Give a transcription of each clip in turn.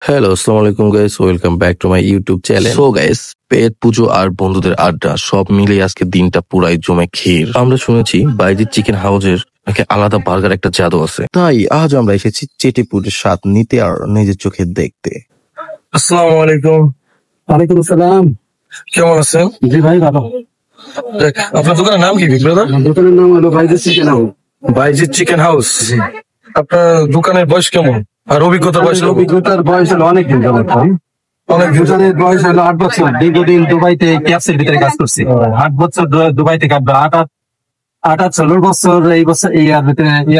Hello, আসসালামু আলাইকুম guys, welcome back to my YouTube channel. So guys, পেট পুজো আর বন্ধুদের আড্ডা সব মিলিয়ে আজকে দিনটা পুরাই জমে ক্ষীর। আমরা শুনেছি বাইজিৎ চিকেন হাউসের নাকি আলাদা বার্গার একটা জাদু আছে, তাই আজ আমরা এসেছি চেটিপুরের স্বাদ নিতে আর নিজের চোখে দেখতে। আসসালামু আলাইকুম। ওয়ালাইকুম আসসালাম। কেমন আছেন? জি ভাই ভালো। আপনার দোকানের নাম কি বিক্রেতা? দোকানের নাম হলো Baijes chicken house. Baijit chicken house. আপনার দোকানের বয়স কেমন আর অভিজ্ঞতার বয়স কেমন? অভিজ্ঞতার বয়স হলো অনেকদিন যাবত ভাই। দোকানের বয়স হলো 8 বছর। দীর্ঘদিন দুবাইতে ক্যাপসের ভিতরে কাজ করছি। 8 বছর দুবাইতে কাজ, 8 বছর এই বছর ইয়ার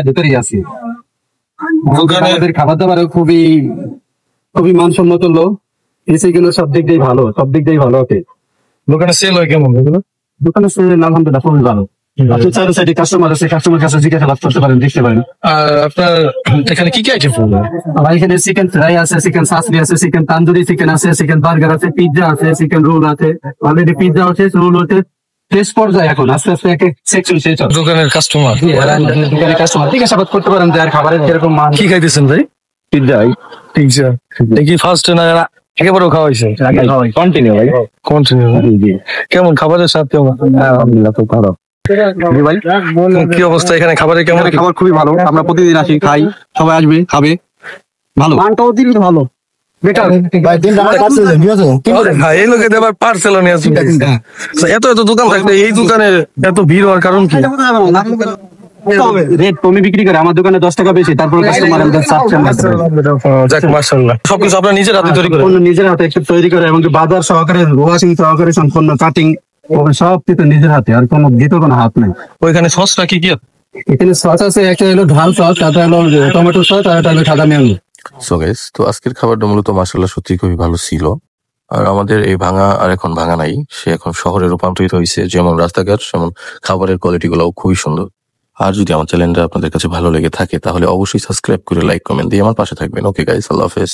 ভিতরেই আছি। আমাদের খাবার দাবার খুবই খুবই মানসম্মত লোক। এসে কিন্তু সব দিক দিয়ে ভালো, সব দিক দিয়ে ভালো ওকে। দোকানে সেল হয় কেমন এগুলো? দোকানের সঙ্গে আলহামদুলিল্লাহ খুবই ভালো। আপনি চাইলে সাইডে কাস্টমার আছে, কাস্টমার কাছে জিজ্ঞাসা করতে পারেন, দেখতে পারেন। আর আপনার এখানে কি কি আইটেম পাওয়া যায়? আমার এখানে চিকেন ফ্রাই আছে, চিকেন সাসরি আছে, চিকেন তান্দুরি চিকেন আছে, চিকেন বার্গার আছে, পিৎজা আছে, চিকেন রোল আছে। অলরেডি পিৎজা আছে, রোল হচ্ছে টেস্ট পর্যায়ে এখন আস্তে আস্তে এক এক সেকশন শেষ হবে। দোকানের কাস্টমার দোকানে কাস্টমার জিজ্ঞাসাবাদ করতে পারেন যে আর খাবারের কিরকম মান। কি খাইতেছেন ভাই? পিৎজা পিৎজা কি ফার্স্ট না একেবারেও খাওয়া হয়েছে? কন্টিনিউ ভাই, কন্টিনিউ। কেমন খাবারের স্বাদ কেমন? আলহামদুলিল্লাহ খুব ভালো। জি ভাই, কি অবস্থা এখানে খাবারের কেমন? এখানে খাবার খুবই ভালো। আমরা প্রতিদিন আসি, খাই, সবাই আসবে খাবে। ভালো মানটাও দিন ভালো, বেটার ভাই। দিন ভাই এই লোকে আবার পার্সেল নিয়ে আসুন। এত এত দোকান থাকলে এই দোকানে এত ভিড় হওয়ার কারণ কি? রেট কমে বিক্রি করে, আমার দোকানে 10 টাকা বেশি, তারপর কাস্টমার আমাদের চাচ্ছেন না। যাক মাশাআল্লাহ, সবকিছু আপনার নিজের হাতে তৈরি করেন? পণ্য নিজের হাতে একটু তৈরি করে, এবং বাজার সহকারে, ওয়াশিং সহকারে, সম্পূর্ণ কাটিং সব কিছু নিজের হাতে, আর কোনো দিতে কোনো হাত নেই। ওইখানে সসটা কি কি? এখানে সস আছে, একটা হলো ঝাল সস, একটা হলো টমেটো সস, আর একটা হলো সাদা মেয়নিজ। সো গাইস, তো আজকের খাবারটা মূলত মাশাআল্লাহ সত্যি খুবই ভালো ছিল। আর আমাদের এই ভাঙা আর এখন ভাঙা নাই, সে এখন শহরে রূপান্তরিত হয়েছে। যেমন রাস্তাঘাট, সেমন খাবারের কোয়ালিটি গুলাও খুবই সুন্দর। আর যদি আমার চ্যানেলটা আপনাদের কাছে ভালো লেগে থাকে তাহলে অবশ্যই সাবস্ক্রাইব করে লাইক কমেন্ট দিয়ে আমার পাশে থাকবেন। ওকে গাইস, আল্লাহ হাফেজ।